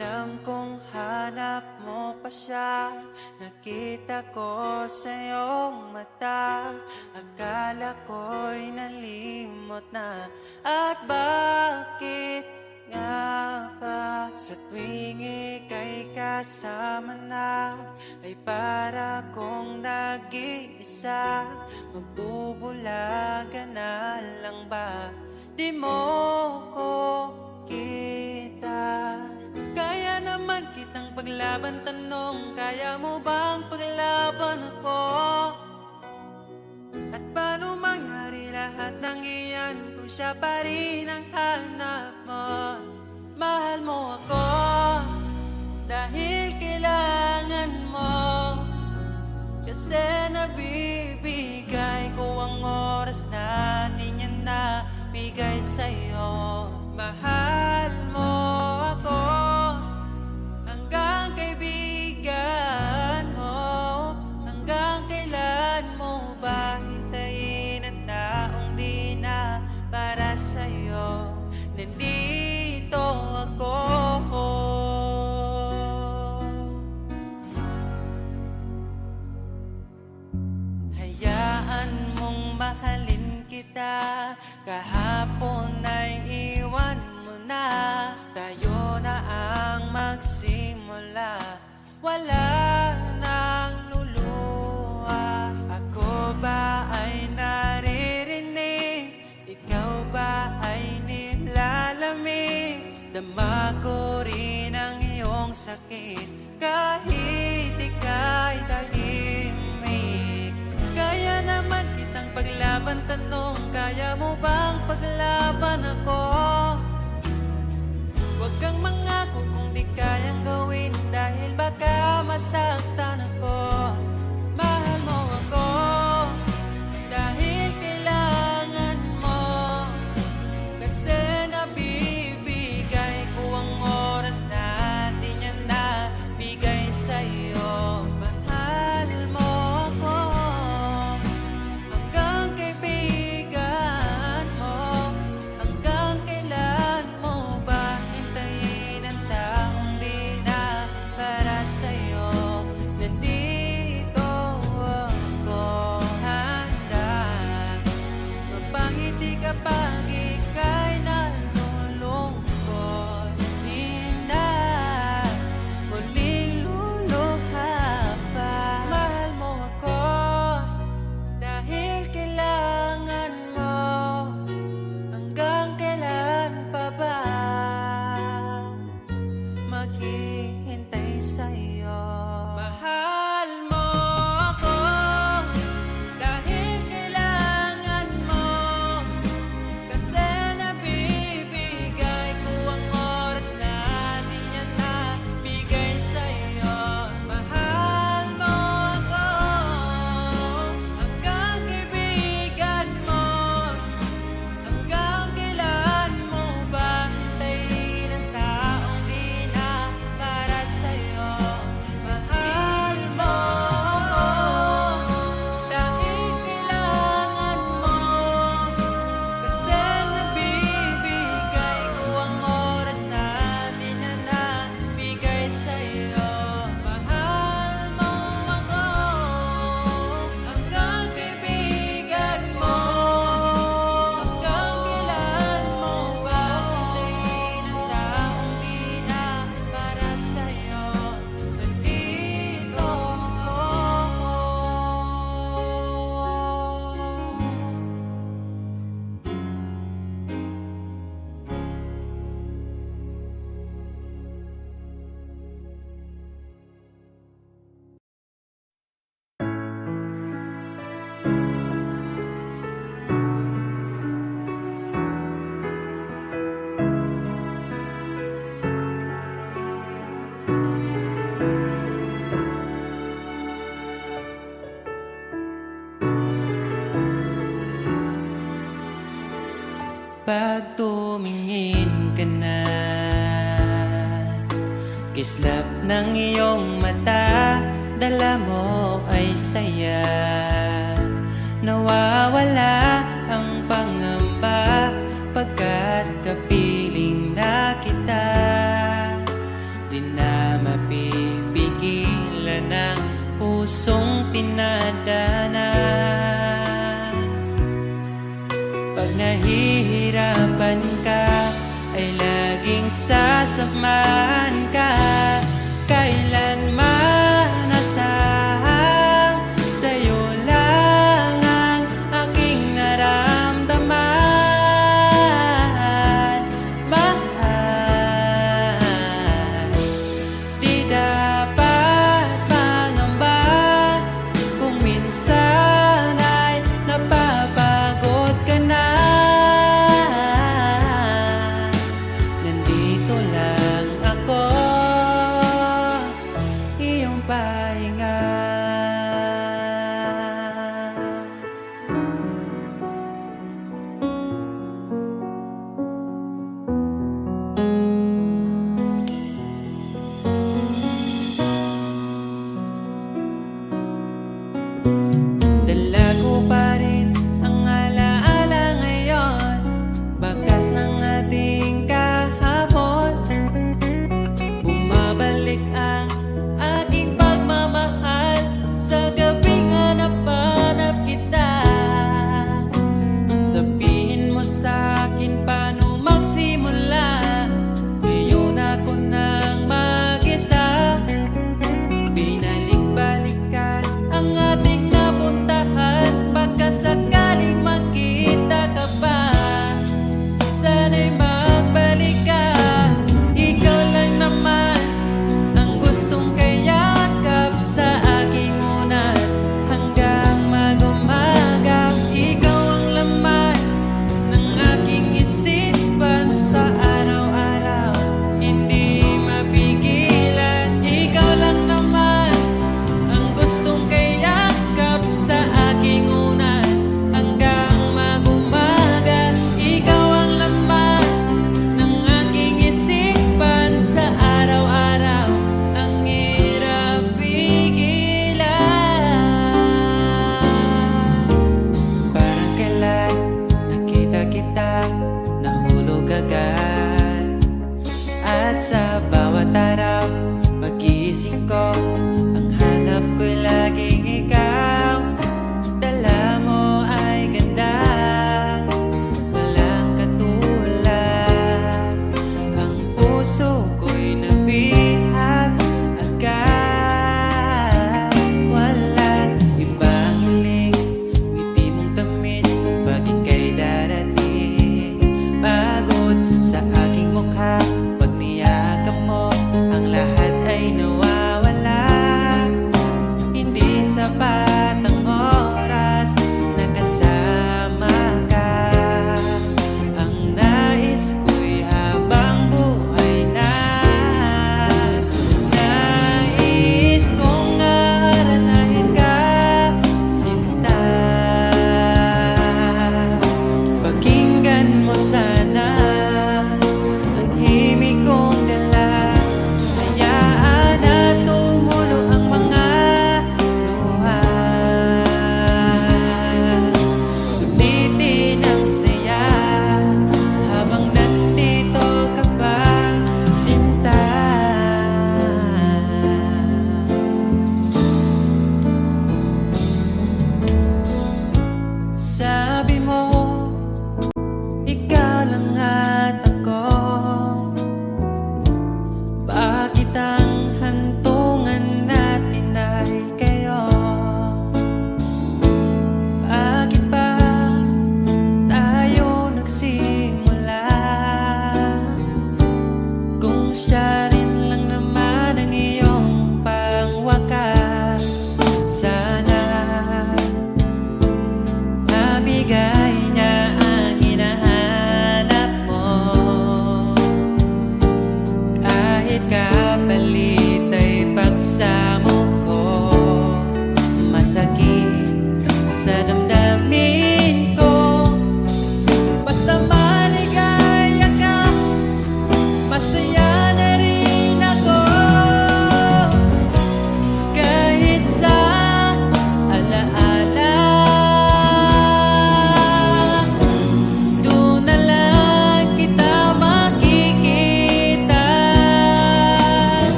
Alam kong hanap mo pa siya. Nakita ko sa iyong mata. Akala ko'y nalimot na. At bakit nga ba sa tuwing ika'y kasama na, ay para kong nag-iisa? Magbubulaga na lang ba? Di mo ko kita. Kaya naman kitang paglaban, tanong, kaya mo bang paglaban ako? At paano mangyari lahat ng iyan kung siya pa rin ang hanap mo? Mahal mo ako dahil kailangan mo, kasi nabibigay ko ang oras na di niya nabigay sa'yo. Mahal mo ako hanggang kaibigan mo. Hanggang kailan mo ba hintayin ang taong di na para sa'yo? Nandito ako. Hayaan mong mahalin kita. Kahapon ay iwan mo na. Tayo na ang magsimula. Wala nang luluha. Ako ba ay naririnig? Ikaw ba ay nilalamig? Dama ko rin ang iyong sakit kahit ika'y tahimik. Kaya naman kitang paglaban, tanong, kaya mo bang paglaban ako? Huwag kang mangako kung di kayang gawin, dahil baka masaktan ako. Mahal mo ako dahil kailangan mo, kasi nabibigay ko ang oras na di niya nabigay sa'yo. Mahal mo ako hanggang kaibigan mo. Hanggang kailan mo ba hintayin ang taong di na para sa'yo? Nandito ako, handa mapangiti kapag ika'y nalulungkot. Di na muling luluha pa. Mahal mo ako dahil kailangan mo. Hanggang kailan pa ba maghihintay sa'yo? Mahal mo ako dahil kailangan mo, kasi nabibigay ko ang oras na di niya nabigay sa'yo. Mahal mo ako hanggang kaibigan mo. Hanggang kailan mo ba hintayin ang taong di na para sa'yo? Mahal mo ako dahil kailangan mo, kasi nabibigay ko ang oras na di na nabigay sa'yo. Mahal mo ako hanggang kaibigan mo. Hanggang kailan mo ba hintayin ang taong di na para sa'yo? Nandito ako. Pag tumingin ka na, kislap ng iyong mata, dala mo ay saya. Nawawala ang pangamba pagkat kapiling na kita. Di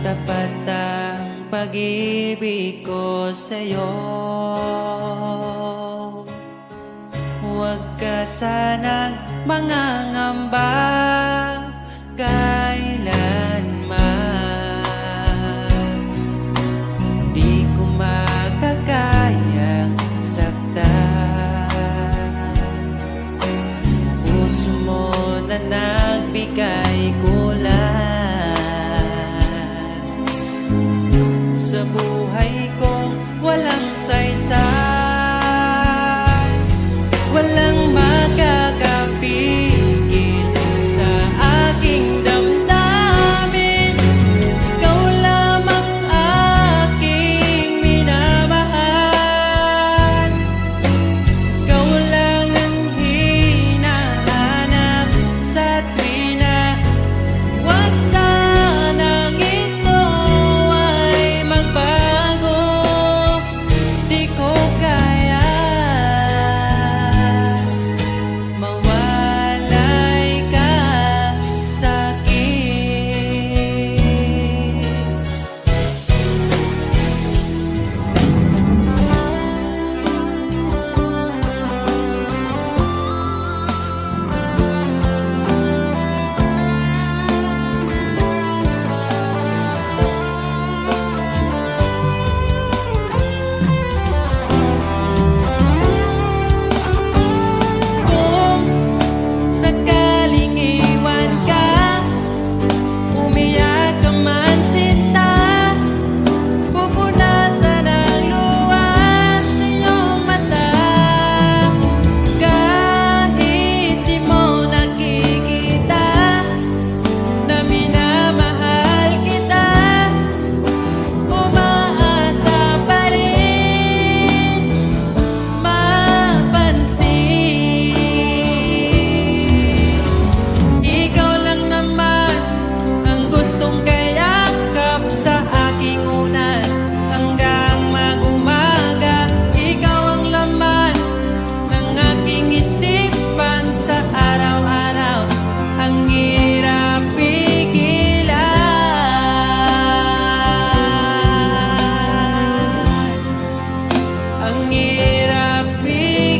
tapat ang pag-ibig ko sa'yo. Huwag ka sanang mangangamba kailanman. Di ko makakayang saktan. Puso mo na nagbigay kulan sa buhay kong walang saysay. Walang makakapigil sa aking damdamin. Ikaw lamang aking minamahal. Ikaw lang ang hinahanap sa tuwina. Huwag sanang ito ay magbago. Di ko kaya mawalay ka sa'kin. Kung sakaling iwan ka, umiyak ka man sinta, pupunasan ang luha sa iyong mata. Kahit di mo nakikita na minamahal kita, umaasa pa rin mapansin. Ikaw lang naman ang gustong kayakap sa aking unan hanggang mag-umaga. Ikaw ang laman ng aking isipan sa araw-araw. Ang hirap pigilan. Ang hirap pigilan.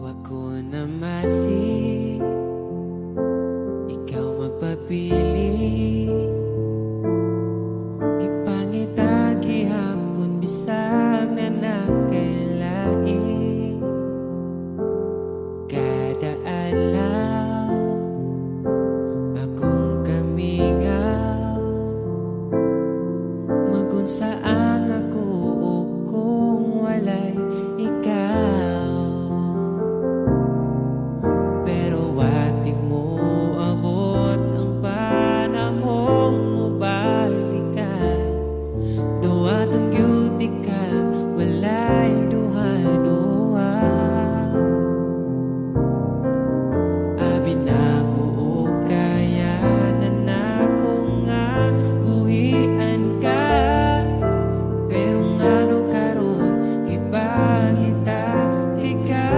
Huwag ko na masi, ikaw magpapili. Gipangita gihapon bisag na nakailain. Kada adlaw akong kamingaw, magunsa ang ako kung walay ikaw. Pero what if mo abot ang panahong mubalik ka? Duwatong gyud ka, walay duha-duha. Abi na ko kaya na nako nga buhian ka. Pero ngano karon gipangita di ka.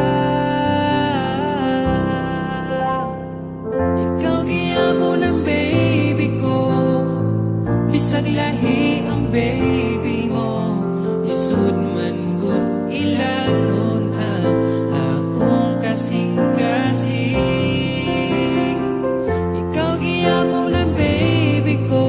Ikaw giyapon ang baby ko, bisag lahi ang baby mo. Isud man gud ilagon ang akong kasing-kasing. Ikaw giyapon ang baby ko,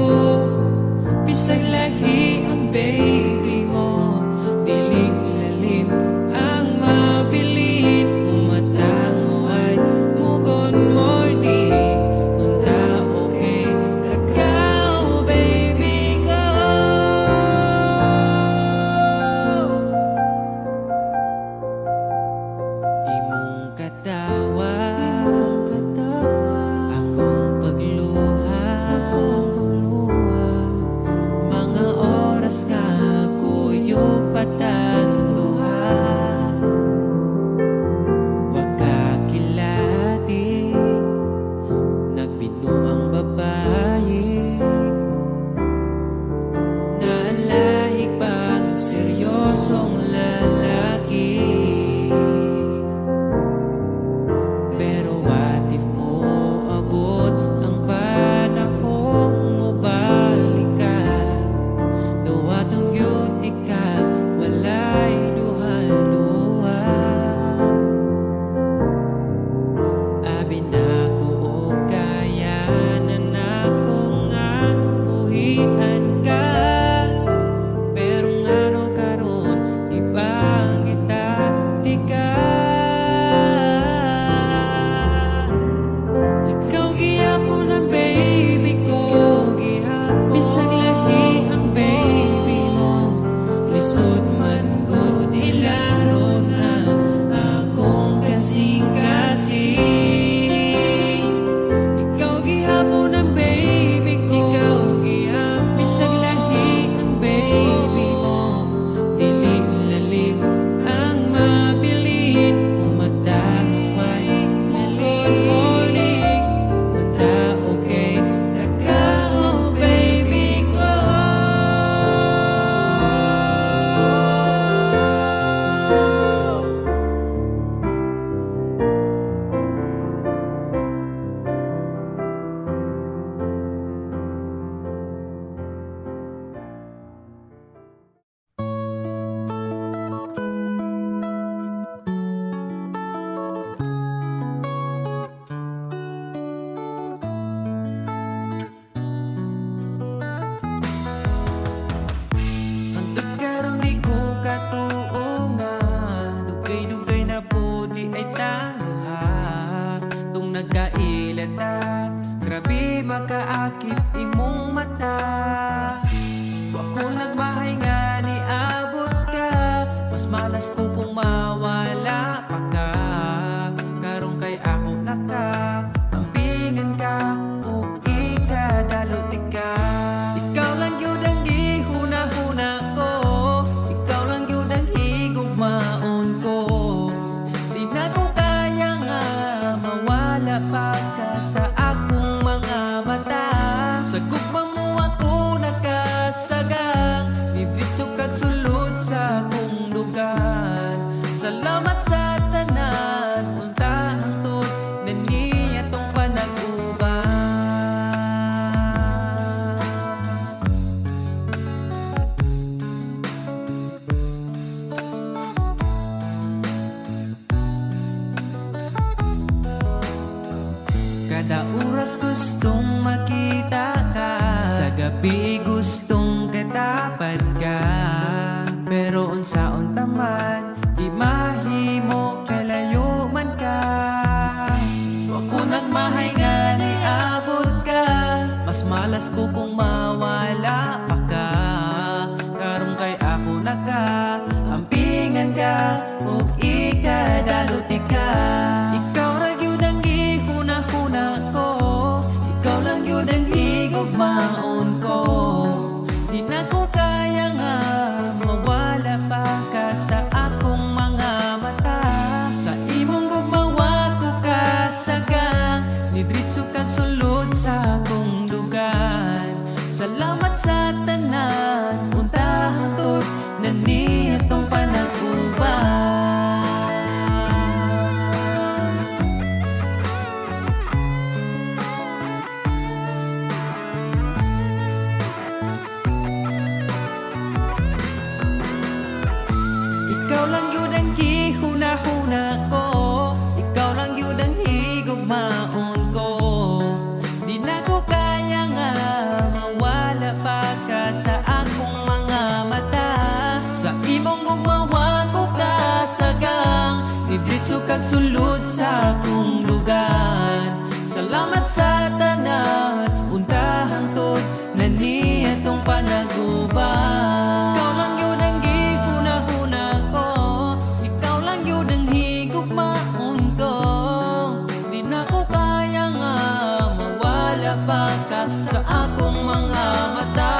bisag lahi ang baby mo. Dilig lalim ang mabilin, umatango ay mugon morning. Unta okay, ikaw baby ko. Labi gustong katapat ka, pero unsaon taman di mahimo kalayo man ka. Wako nagmahay nga niabot ka, mas malas ko kung mawala pa ka. Karon kay ako nagka-ampingan ka, ug ikadaluti ka. Ikaw ra gyud ang gihuna-huna ko, ikaw lang gyud ang higugmaon ko. Di na ko kaya nga mawala pa ka sa akong mga mata. Sa imong gugmawa ko kasagang, nidritso kag sulod sa akong dugan. Salamat sa tanan, untahan tod na nitong panag-uban. Ikaw lang yun ang gihuna-huna ko, ikaw lang yun ang higugmaon ko. Di na ko kaya nga mawala pa ka sa akong mga mata. Sa imong gugmawa ko kasagang, nidritso kag sulod sa akong lugar. Salamat sa tanan, untahang tod na nitong panag-uban. Ikaw lang yun ang gihuna-huna ko, ikaw lang yun ang higugmaon ko. Di na ko kaya nga mawala pa ka sa akong mga mata.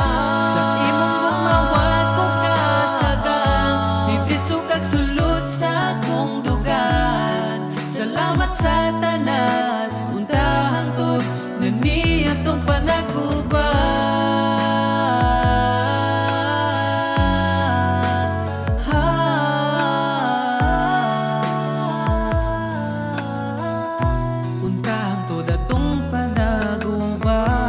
Sa imong gumawa ko kasagang, nidritso kag sulod sa akong dugan. Salamat sa tanan, untahang tod na nitong panag-uban. Untahang tod atong panag-uban.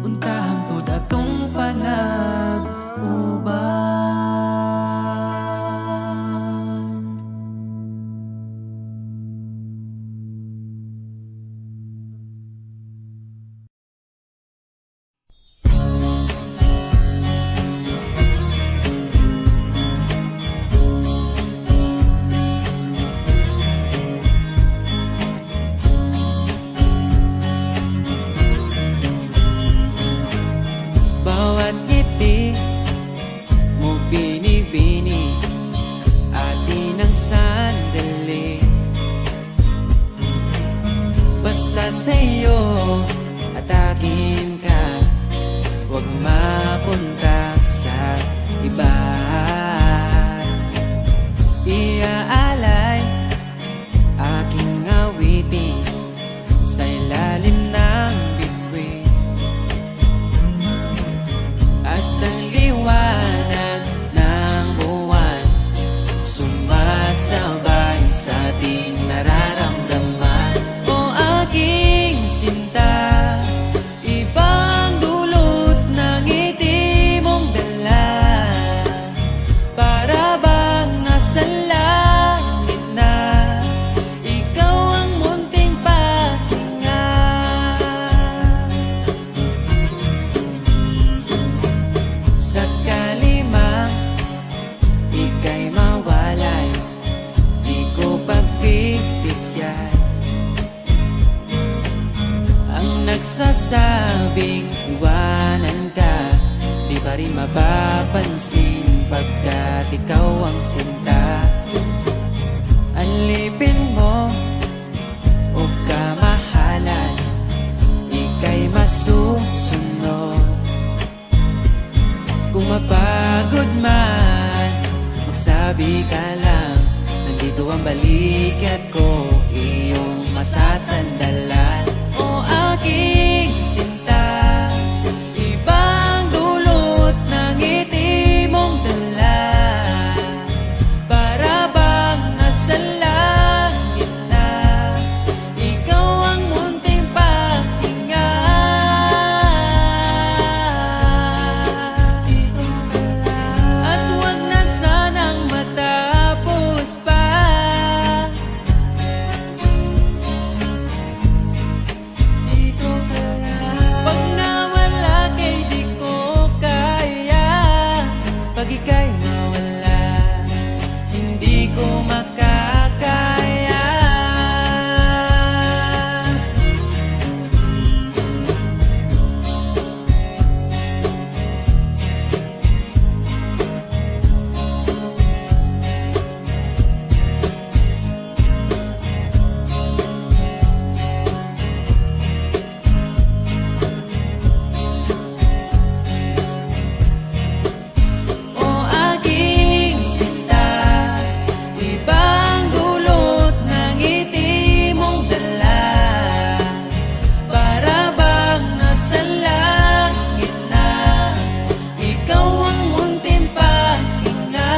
Untahang tod atong panag-uban. Bawat ngiti mo binibini, atin ang sandali. Basta sa'yo at akin ka, huwag mapunta sa iba. Iaalay aking awitin sa ilalim ng bituin. At ang liwanag ng buwan sumasabay sa ating nararamdaman. O aking sinta, ibang dulot ng ngiti mong dala. Para bang nasa langit na, ikaw ang munting pahinga. Sakali mang ika'y mawalay, di ko pagbibigyan ang nagsasabing iwanan ka. Di pa rin mapapansin pagkat ikaw ang sinta. Alipin mo o kamahalan, ika'y masusunod. Kung mapagod man, magsabi ka lang, nandito ang balikat ko, iyong masasandalan. O aking sinta, ibang dulot ng ngiti mong dala. Para bang nasa langit na, ikaw ang munting pahinga. At huwag na sanang mata ko makakaya. O aking sinta, ibang dulot ng ngiti mong dala, para bang nasa langit na, ikaw ang munting pahinga.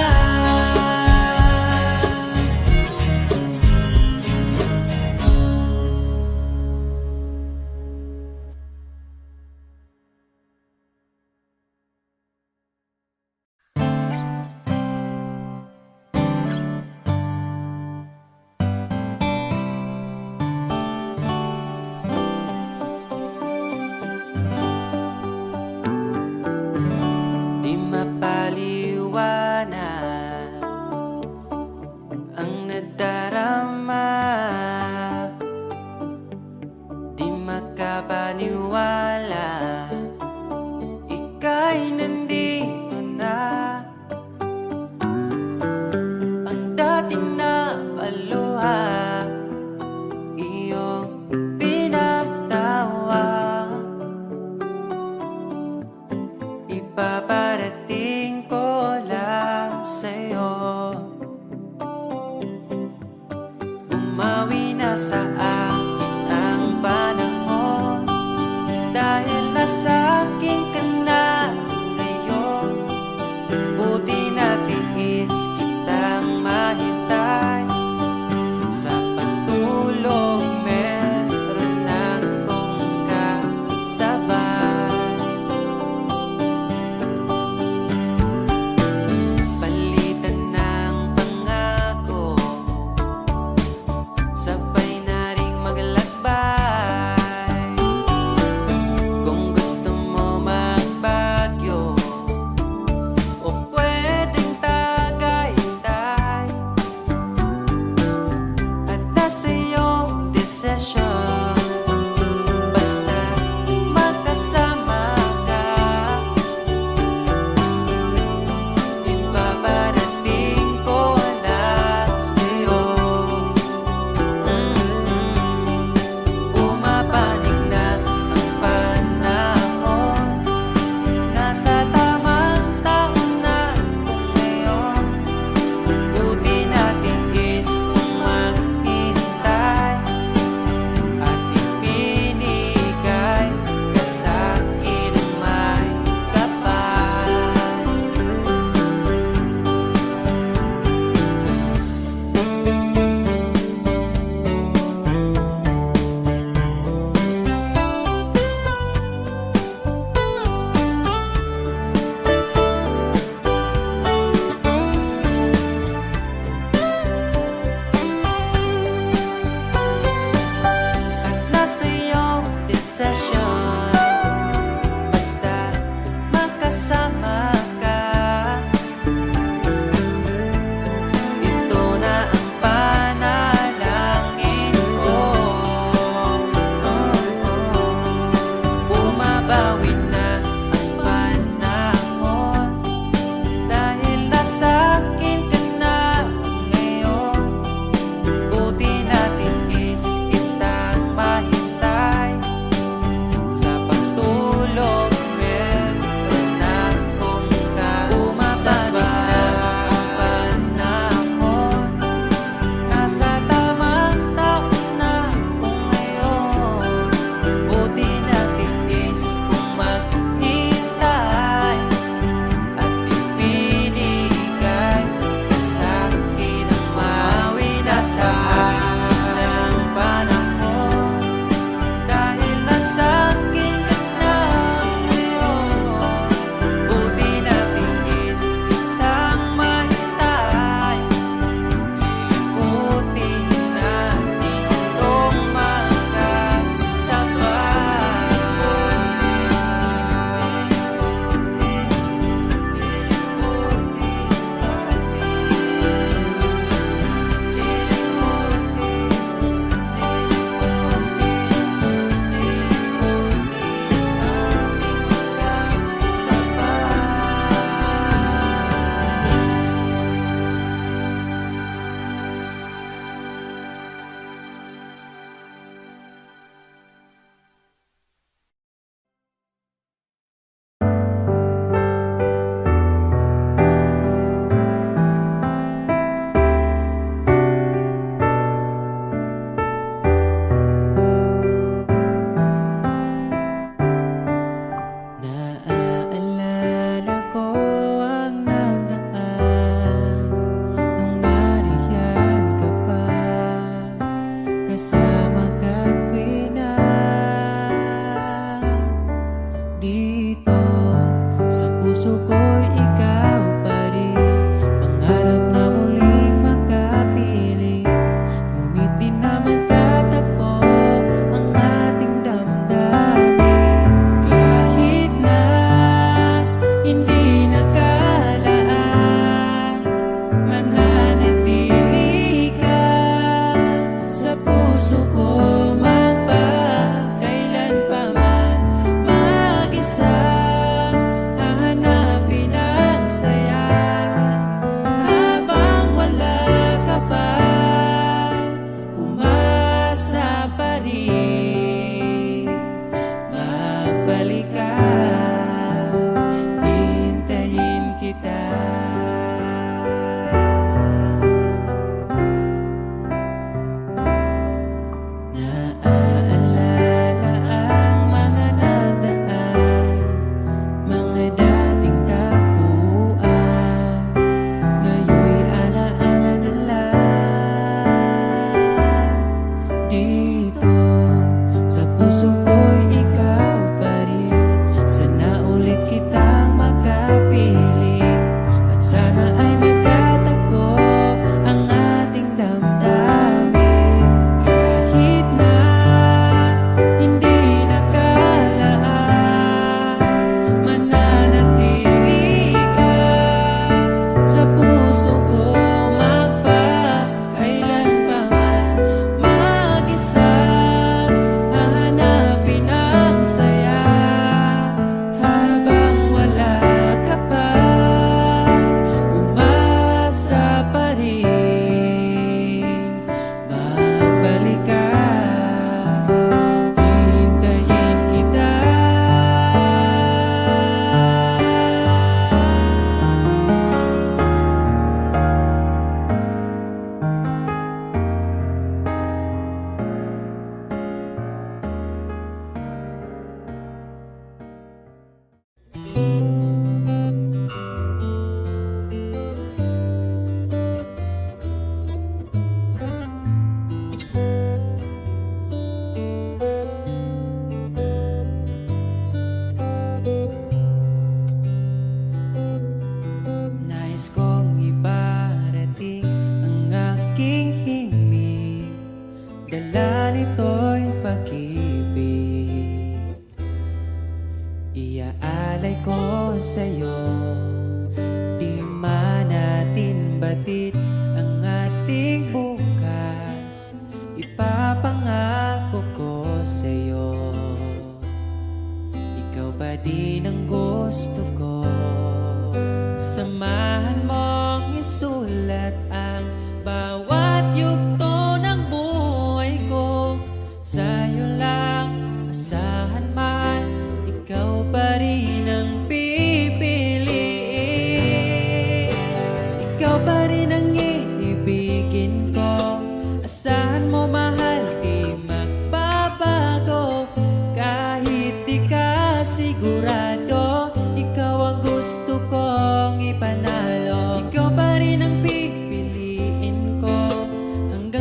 Di mapaliwanag ang nadarama, di makapaniwala, ika'y nandito na. Ang dating na paluha, iyong pinatawa, ipaparating ko lang sa'yo. Bumawi na sa akin ang panahon, dahil nasa akin ka na ngayon. Buti na tiis kitang mahintay, sa pagtulog meron akong kasabay. Palitan ng pangako, sabay na ring maglakbay. Kung gusto mo magbagyo, o pwedeng tagaytay, at nasa iyong desisyon, basta magkasama ka, ipaparating ko lang sa'yo. Pumapanig na ang panahon, nasa tamang taon na kung ngayon. Buti natin is kung maghintay, at ipinigay ka sa'kin ang may kapal. At nasa iyong desisyon, basta magkasama ka. Ito na ang panalangin ko. Bumabawi na ang panahon, dahil nasa akin ka na ngayon. Buti natin is kitang mahintay, sa pagtulog meron akong kasabay. Ang panahon, nasa tamang taon na kung ngayon. Buti natin is kung maghintay, at ipinigay ka sa'kin ang mawi na sa akin ng panahon, dahil nasa akin ka na ngayon. Buti natin is kitang mahintay, liliputin natin itong magkasabay.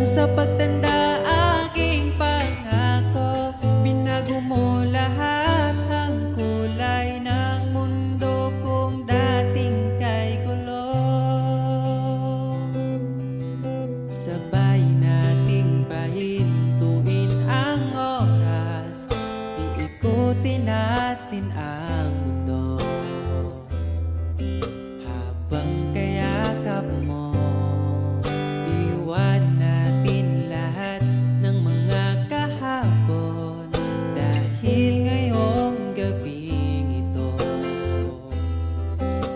sa pagtanda aking pangako, binago mo lahat ang kulay ng mundo kung dating kay gulo. Sabay nating pahintuin ang oras, iikutin natin ang mundo. Habang kayakap mo, iwan natin lahat ng mga kahapon, dahil ngayong gabing ito,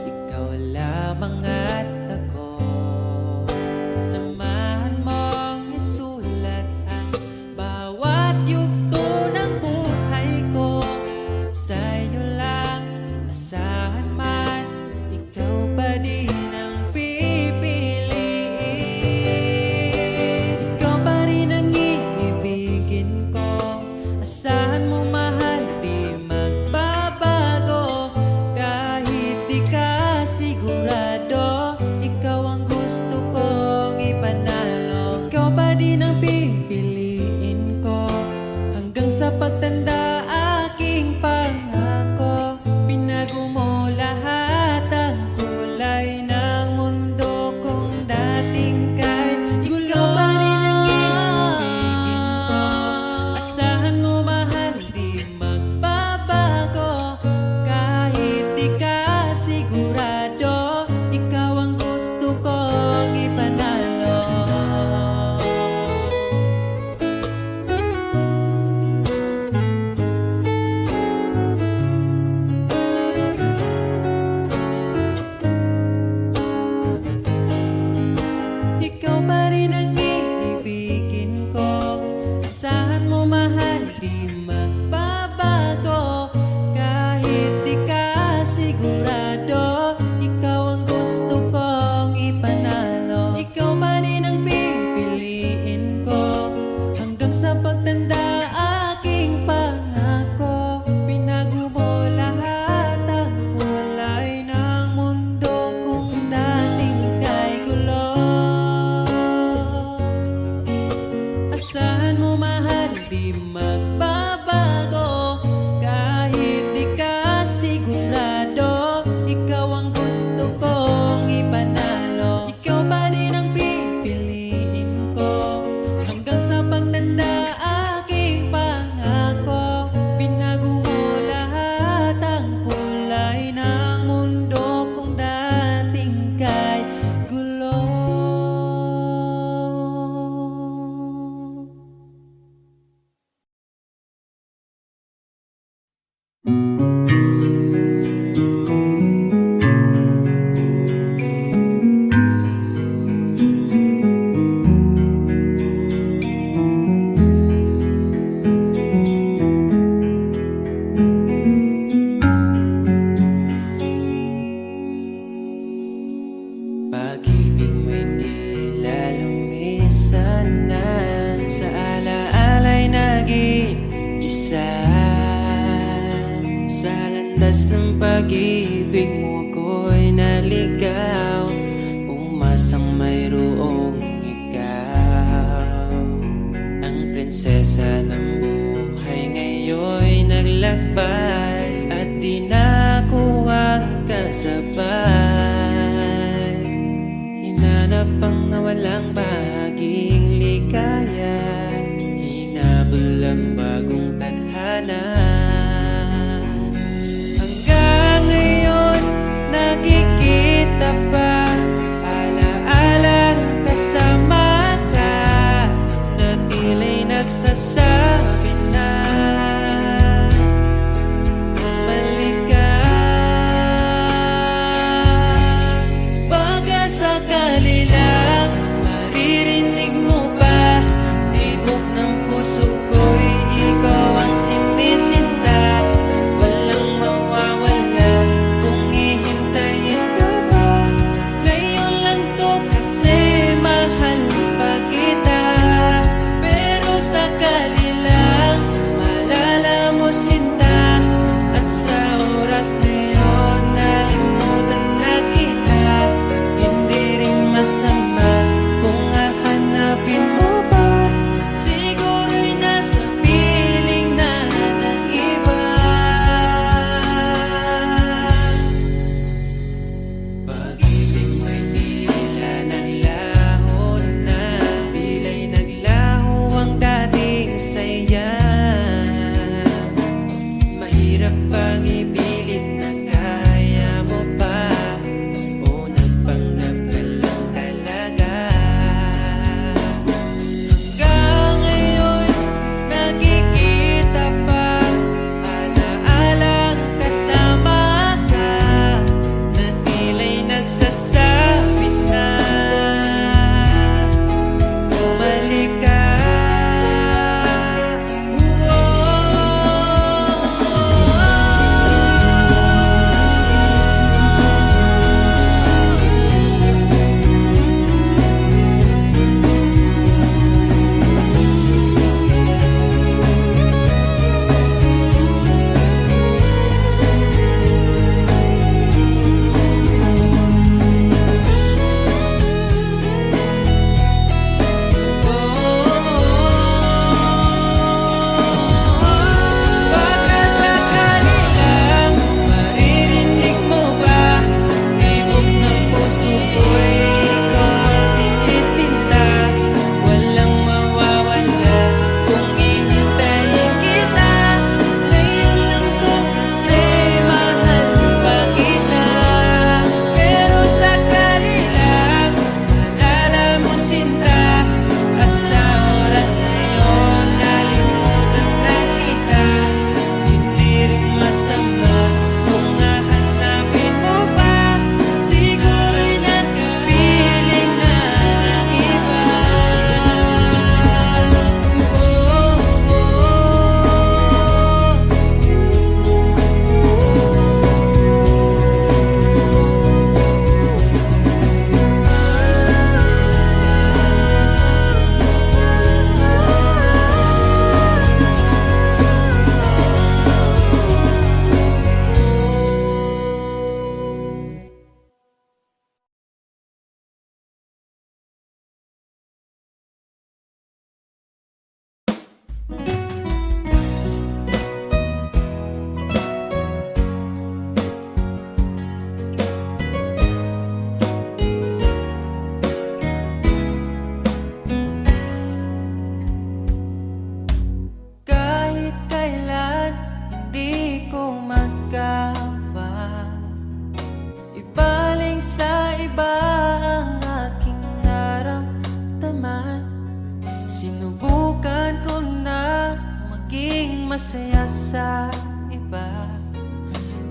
ikaw lamang at ako. Samahan mong isulat ang bawat yugto ng buhay ko. Sa'yo lang asahan man, ikaw pa din ang pipiliin. Ikaw pa rin ang iibigin ko. Asahan mo mahal, di magbabago. Kahit di ka sigurado, ikaw ang gusto kong ipanalo. Ikaw pa din ang pipiliin ko. Hanggang sa pagtanda aking pangako, binago mo lahat ang kulay ng mundo kung dating kay gulo. Ikaw pa rin ang iibigin ko. Asahan mo mahal, di magbabago. Kahit di ka sigurado, ikaw ang gusto kong ipanalo. Ikaw pa rin ang iibigin ko. Asahan mo mahal, di magbabago. Kahit di ka sigurado, ikaw ang gusto kong ipanalo. Ikaw pa rin ang pipiliin ko. Hanggang sa pagtanda aking pangako, binago mo lahat ang kulay ng mundo kung dating kay gulo. Asahan mo mahal, di magbabago. Kahit di ka sigurado, ikaw ang gusto kong ipanalo. Ikaw pa din ang pipiliin ko. Hanggang sa pagtanda aking pangako, binago mo lahat ang kulay ng mundo kung dating kay gulo. Pag-ibig mo'y tila lumisan na, sa alaala'y naging isa. Sa landas ng pag-ibig mo ako'y naligaw, umasang mayroong ikaw. Ang prinsesa ng buhay ngayon'y naglakbay, at di na ako ang kasabay. Hinanap ang nawalang bahaging ligaya, hinabol ang bagong tadhana. Hanggang ngayon nakikita pa, alaalang kasama ka, na tila'y nagsasabi na bumalik ka. Baka sakali lang Sinubukan ko na maging masaya sa iba,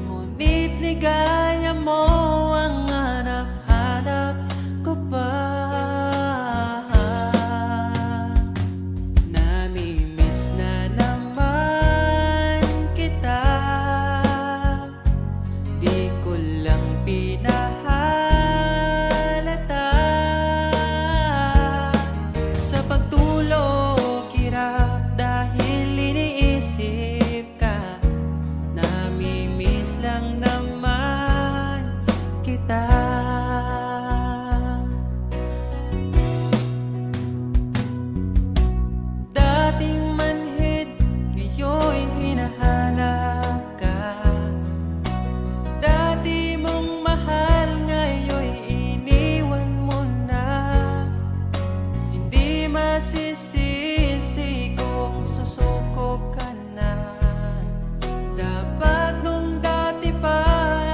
ngunit ligaya mo ang hanap-hanap ko pa. Namimiss na naman kita, di ko lang pinahalata. Sa pagtulog hirap dahil iniisip ka, namimiss lang naman kita. Dating manhid, ngayon hinahanap ka. Dati mong mahal, ngayon iniwan mo na. Hindi masisisi kung susuko ka na. Dapat nung dati pa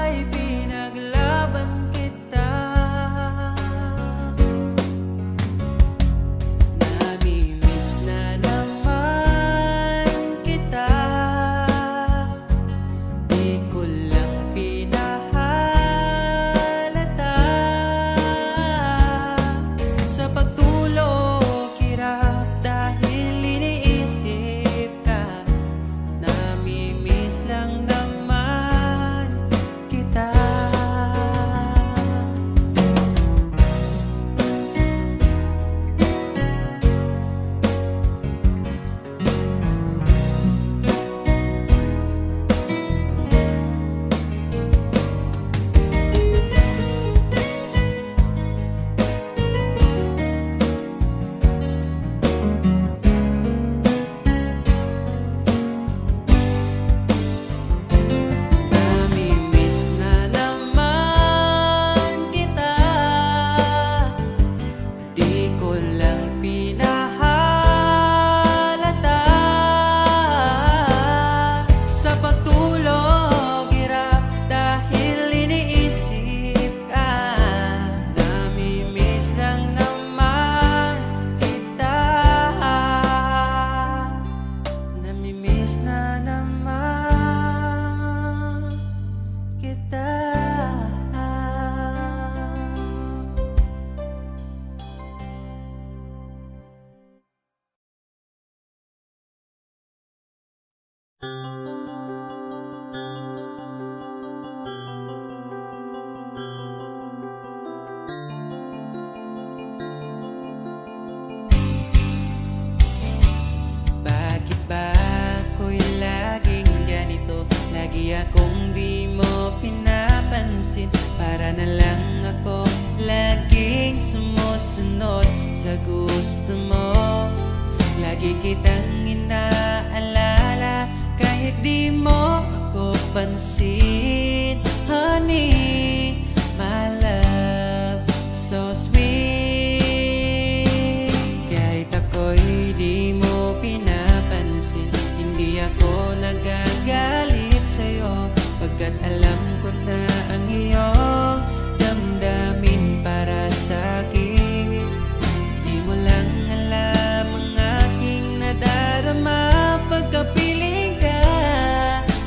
ay pinaglaban kita. Namimiss na naman kita, di ko lang pinahalata. Sa pagtulog hirap dahil iniisip ka, namimiss lang naman kita. Namimiss na naman kita, di ko lang pinahalata. Sa pagtulog hirap dahil iniisip ka, namimiss lang naman kita. Namimiss na naman kita. Bakit ba ako'y laging ganito? Lagi akong di mo pinapansin. Para na lang ako laging sumusunod sa gusto mo. Lagi kitang inaalala kahit di mo ako pansin. Honey, my love, so sweet. Kahit ako'y di mo pinapansin, hindi ako nagagalit sa'yo, pagkat alam ko na ang iyong damdamin para sa'kin. Di mo lang alam ang aking nadarama pagkapiling ka.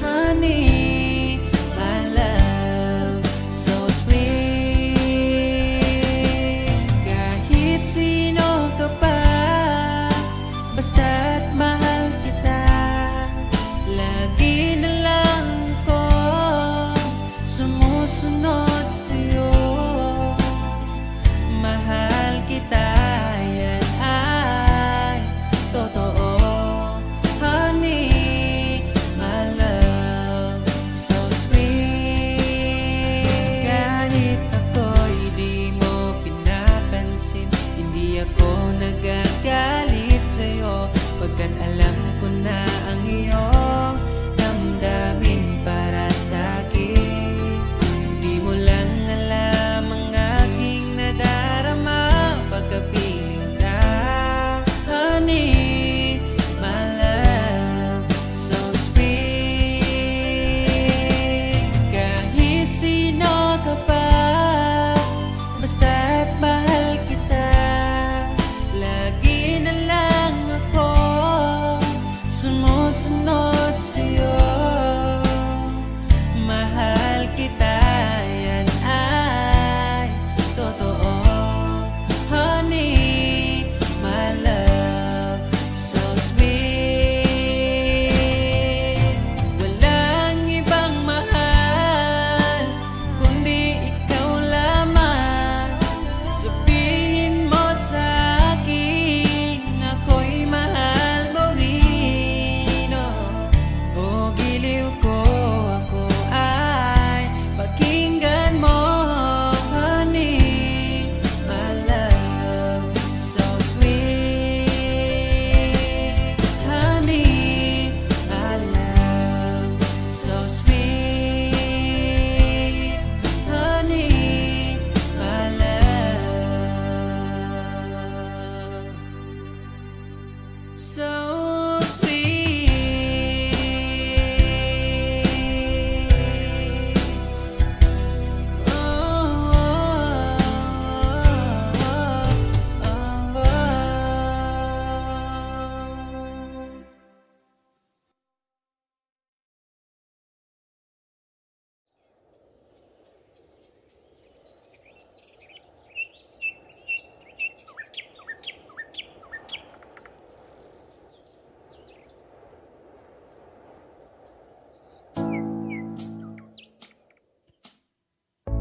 Honey, my love, so sweet. Kahit sino ka pa, basta't mahal kita. Lagi na lang ko sumusunod sa'yo. Mahal kita, yan ay totoo. Honey, my love, so sweet. Kahit ako'y di mo pinapansin, hindi ako nagagalit sa'yo, So sweet.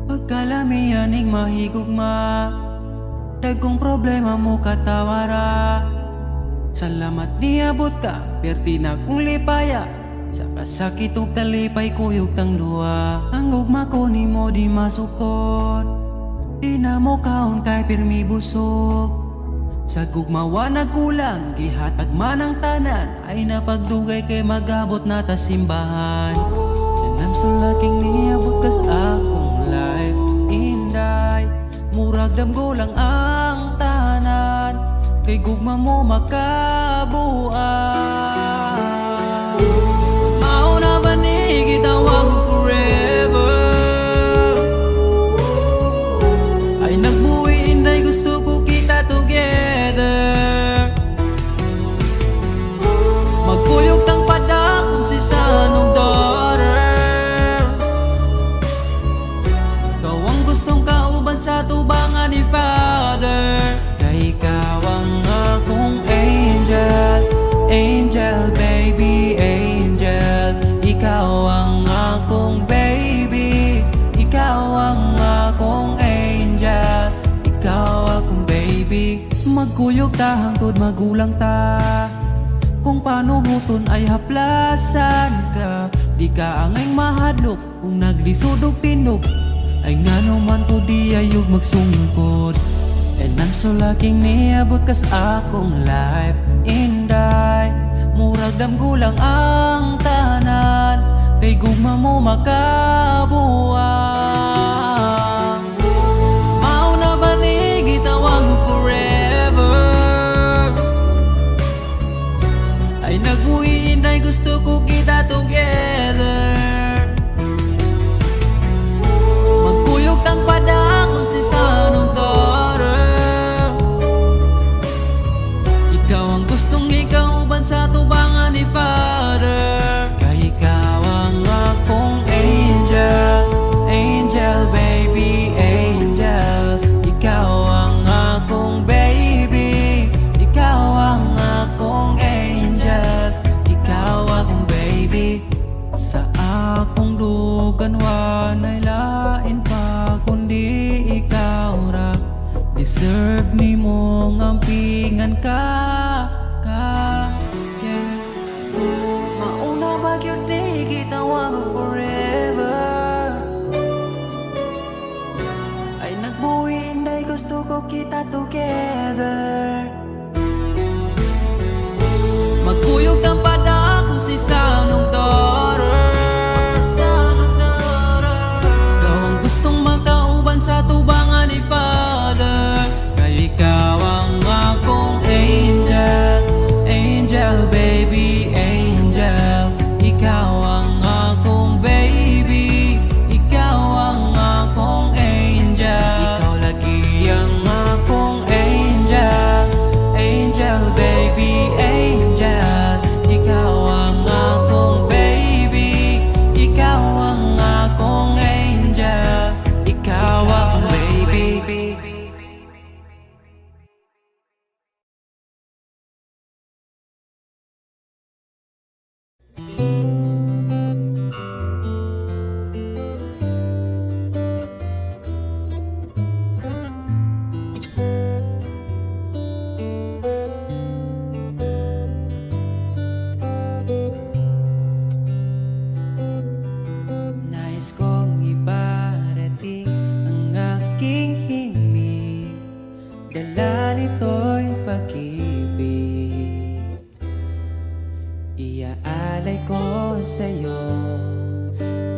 Pagkalamian ning mahigugma, dagkong problema mo katawara. Salamat niabot ka, perti na kong lipaya. Sa kasakit o kalipay kuyog tang duwa. Ang ugma ko ni mo di masukot, di na mo kaon kay pirmi busog. Sa gugmawa nagkulang, gihatag man ang tanan, ay napagdugay kay magabot na ta simbahan. And I'm so lucky niabot kas akong life inday. Murag damgo lang ang tahanan, kay gugma mo makabuan. Mauna ba ni gitawag mo forever? Ay nagbuhi inday, gusto ko kita together. Magkuyog tang padakong si sanong daughter. Ikaw ang gustong kauban sa tubangan ni Father. Kay ikaw ang akong angel, angel baby, angel. Ikaw ang akong baby, ikaw ang akong angel, ikaw akong baby. Magkuyog ta hangtod magulang ta, kung paano huton ay haplasan ka. Di ka angay mahadlok kung naglisod og tinog, ay ngano man to di ayog magsungkod. And I'm so lucky niabot kas akong life inday. Murag damgulang ang tahanan, kay gugma mo makabuang. Mauna ba ni gitawag mo forever? Ay nagbuhi inday, gusto ko kita together. Magkuyog tang padakong si sanong daughter. Ikaw ang gustong ikauban sa tubangan ni Father. Kay ikaw ang akong angel, angel baby, angel. Ikaw ang akong baby, ikaw ang akong angel, ikaw akong baby. Sa akong dugan wanay lain pa kundi ikaw ra. Deserve ni mo ngampingan ka, yeah. Mauna ba yun ni gitawag ko forever? Ay nagbuhi inday, gusto ko kita together. Magkuyog kang padakong si sanong daughter. Ikaw ang gustong makauban sa tubangan ni Father. Kay ikaw ang akong angel, angel baby, angel. Ikaw ang akong baby, ikaw ang akong angel. Ikaw lagi ang akong angel, angel baby, angel. Ikaw ang akong baby, ikaw ang akong angel, ikaw akong baby. Nais kong iparating ang aking himig, dala nito'y pag-ibig. Iaalay ko sa'yo,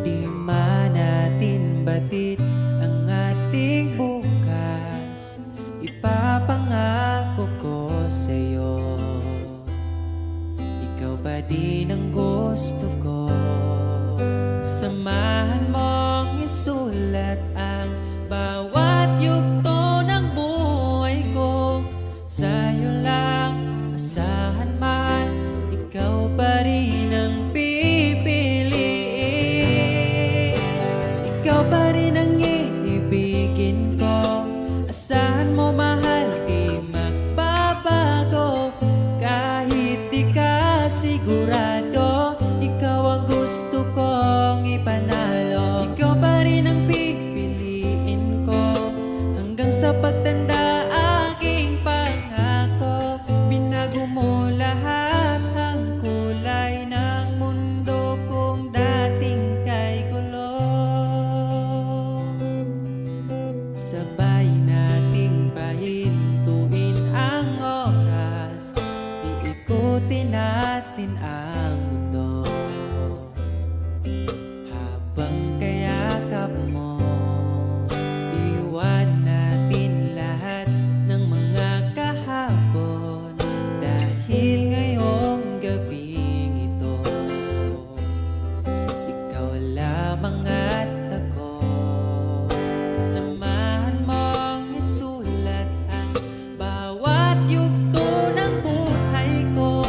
di man natin batid ang ating bukas. Ipapangako ko sa'yo, din ang gusto ko. Samahan mong isulat ang bawat yugto ng buhay ko. Sa'yo lang, asahan man, ikaw pa rin ang pipiliin. Ikaw pa rin ang iibigin ko. Asahan mo mahal, di magbabago. Kahit di ka sigurado, ikaw ang gusto kong ipanalo. Ikaw pa rin ang pipiliin ko hanggang sa pagtanda. Aking pangako, binago mo lahat ang kulay ng mundo kung dating kay gulo. Sabay nating pahintuin ang oras, iikutin natin ang mundo. Habang kayakap mo, iwan natin lahat ng mga kahapon. Dahil ngayong gabing ito, ikaw lamang at ako. Samahan mong isulat ang bawat yugto ng buhay ko.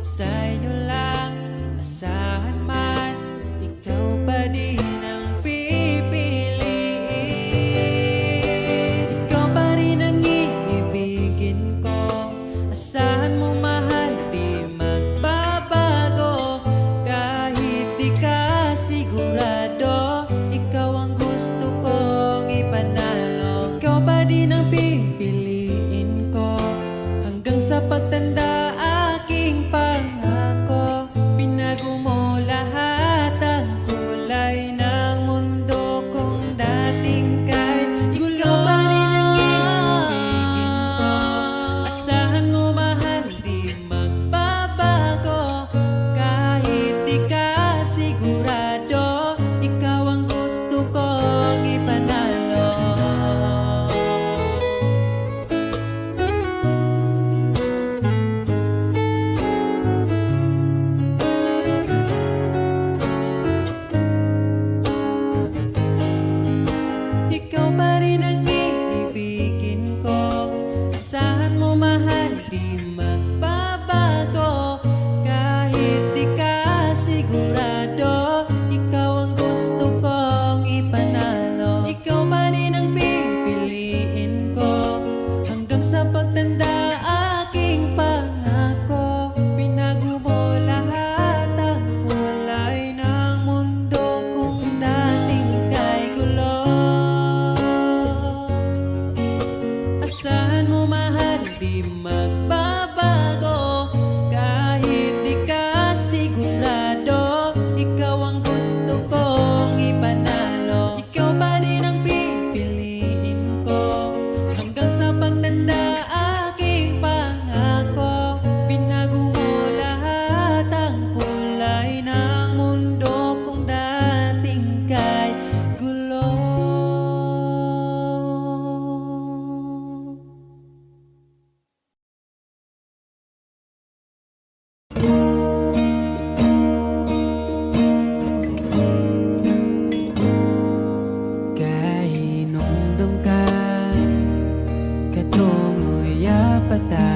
Sa'yo lang, asahan man, ikaw pa din ang pipiliin. Ikaw pa rin ang iibigin ko. Asahan mo mahal, di magbabago. Kahit di ka sigurado, ikaw ang gusto kong ipanalo. Ikaw pa din ang pipiliin ko hanggang sa pagtanda. Aking pangako, binago mo lahat ang kulay ng mundo kung dating kay gulo. Ikaw pa rin ang iibigin ko. Asahan mo mahal, di magbabago. Kahit di ka sigurado, ikaw ang gusto kong ipanalo. Ikaw pa rin ang iibigin ko. Asahan mo mahal, di magbabago. Kahit di ka sigurado, ikaw ang gusto kong ipanalo. Ikaw pa rin ang pipiliin ko hanggang sa pagtanda. Aking pangako, binago mo lahat ang kulay ng mundo kung dating kay gulo. Asahan mo mahal, di magbabago. Kahit di ka sigurado, ikaw ang gusto kong ipanalo. Ikaw pa rin ang pipiliin ko hanggang sa pagtanda. Aking pangako, binago mo lahat ang kulay ng mundo kung dating kay gulo. Kainumdum ka, katungo'y apata.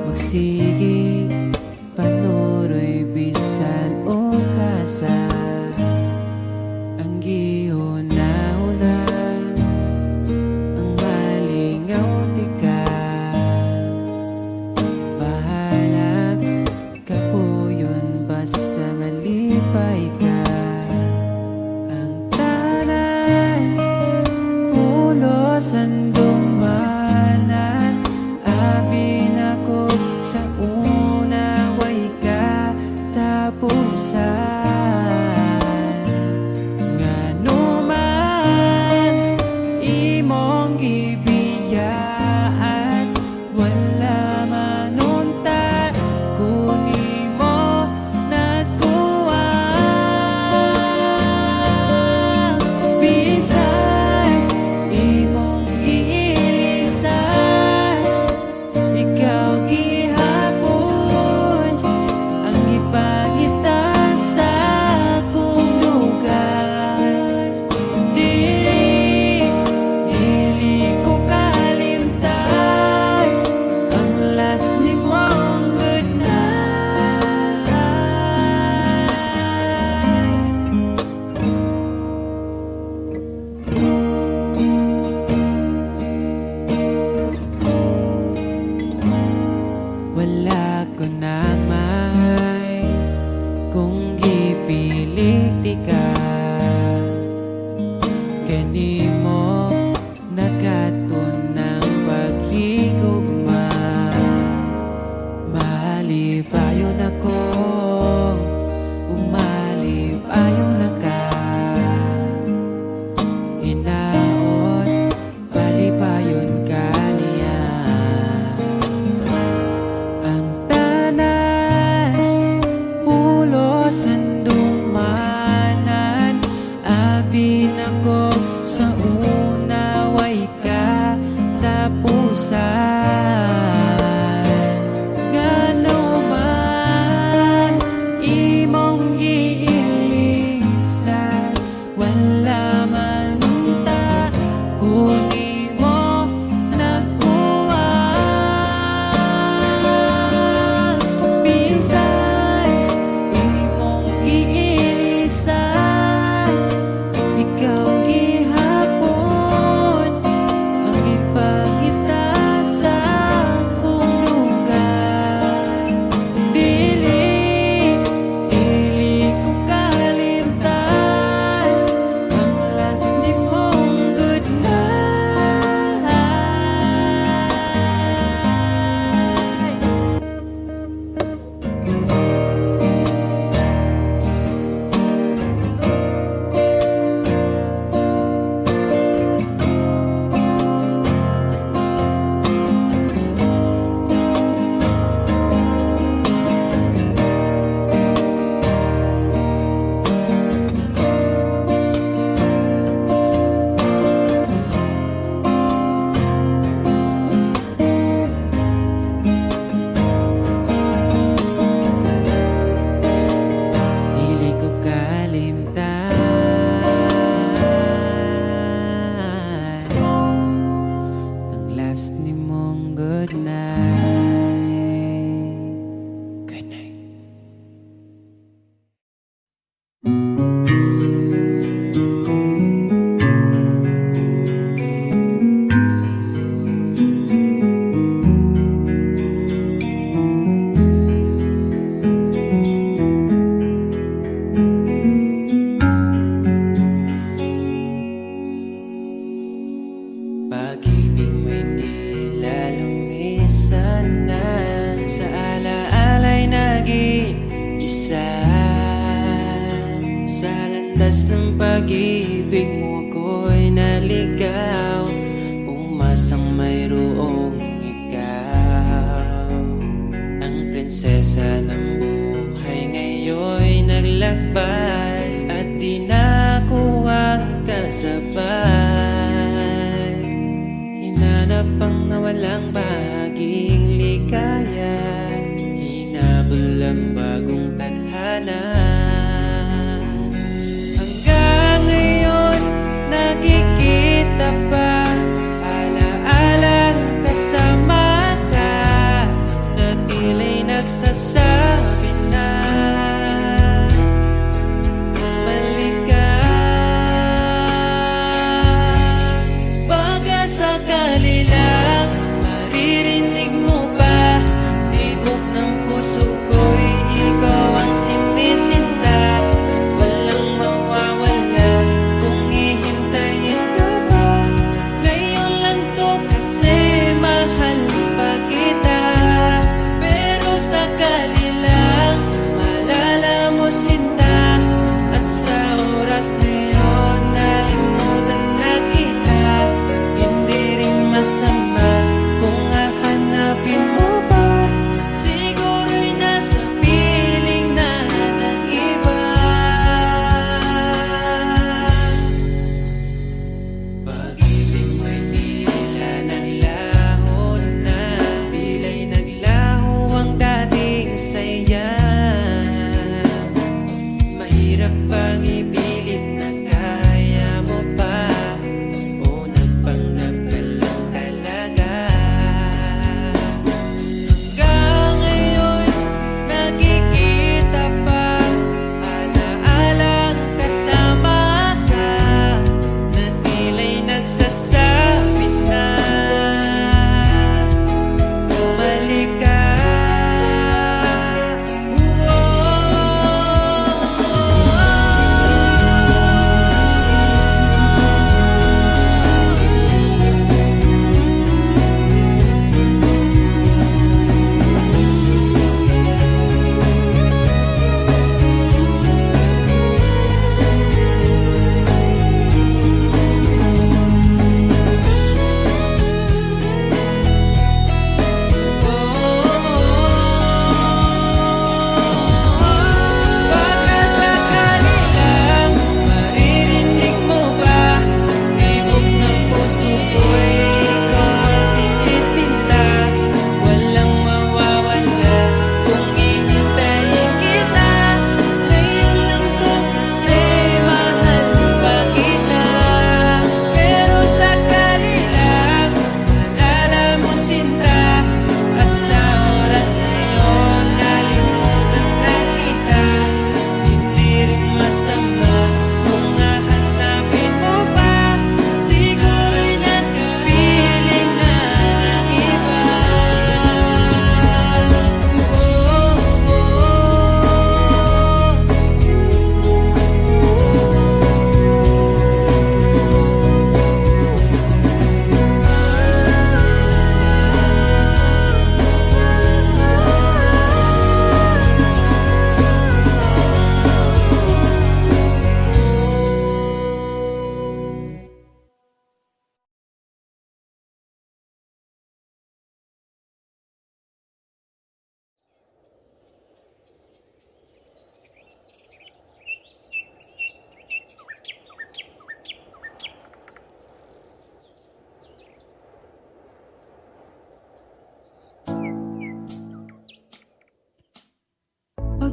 Magsigi, panuroy bisan o kasa. Ang giuna-una, ang malingaw di ka. Bahalag ka po yun, basta malipay ka. Ang tanay, pulos ang dumanan. Abin ako sa wala ko nang mahay kung gipilit ka. Kanimo nakatunang paghigugma, malipayon ako, umalipayon na ka. Hinaot, palipayon ka niya. Ang tanan, pulos andumanan, abin ako sa una, way ka tapusan. Ngano man imong giilisan, wala man ta kunin mo nakuha. Bisan imong giilisan, ikaw gihapon ang ipangita sa akong lugar. Dili ko kalimtan ang last nimong good night. Dili ko kalimtan ang last nimong good night. Good night. Pag-ibig mo'y di lalumisanan, sa alaala'y nag-iisa. Sa landas ng pag-ibig mo ako'y naligaw, umasang mayroong ikaw. Ang prinsesa ng buhay ngayon'y naglakbay, at di na ako ang kasabay. Hinanap ang nawalang bahaging ligaya, hinabol ang bagong tadhana. Hanggang ngayon nakikita pa, alaalang kasama ka, na tila'y nagsasabi na balik ka. Pagkasakali lang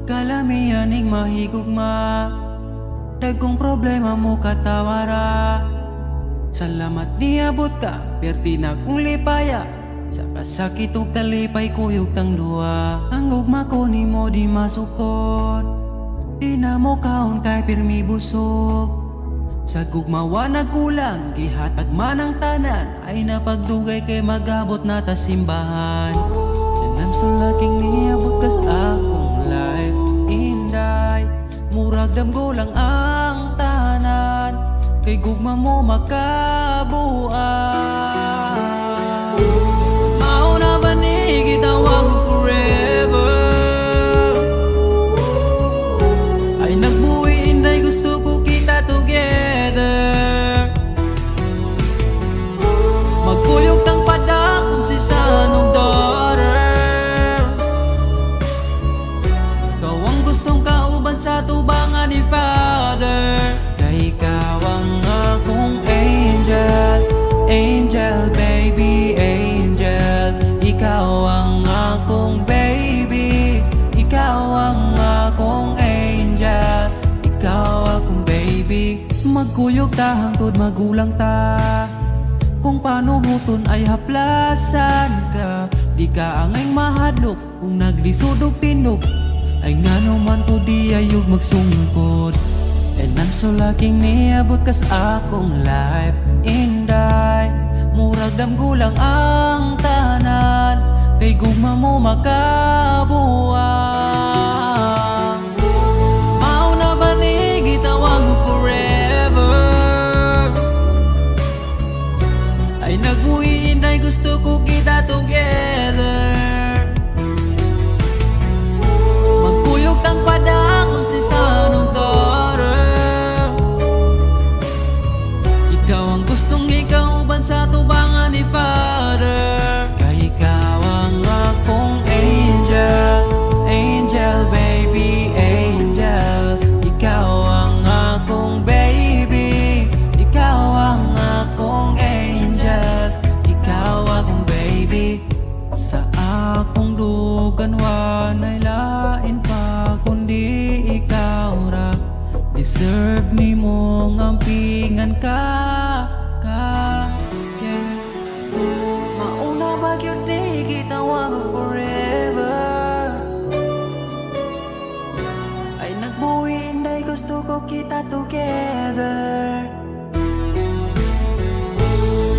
Kalamianing mahigugma, dagkong problema mo katawara. Salamat niabot ka, perti na kong lipaya. Sa kasakit o kalipay kuyog tang luwa. Ang ugma ko ni mo di masukot, di na mo kaon kay pirmi busog. Sa gugmawa nagkulang, gihatag man ang tanan, ay napagdugay kay magabot na ta simbahan. Sanam sa laking niabot kas akong life, inday murag damgo lang ang tanan, kay gugma mo makabuan. Mauna ba ni gitawag forever, ay nagbuhi inday gusto ko kita together. Magkuyog tang padakong si sanong daughter, ikaw ang gustong kauban sa tubangan ni Father. Kay ikaw ang akong angel, angel baby, angel. Ikaw ang akong baby, ikaw ang akong angel, ikaw akong baby. Magkuyog ta hangtod magulang ta, kung paano huton ay haplasan ka. Di ka angay mahadlok kung naglisod og tinog, ay ngano man po di ayog magsungkod. And I'm so lucky niabot kas akong life, inday murag damgulang ang tanan, kay gugma mo makabuang. Mauna ba ni gitawag mo forever, ay nagbuhi inday gusto ko kita together. Magkuyog tang padakong si sanong daughter, ikaw ang gustong ikauban sa tubangan ni Father. Kay ikaw ang akong angel, angel baby, angel. Ikaw ang akong baby, ikaw ang akong angel, ikaw akong baby. Sa akong dugan wanay lain pa kundi ikaw ra, deserve ni mong ampingan ka, yeah. Mauna ba yun di gitawag forever, ay nagbuhi inday gusto ko kita together.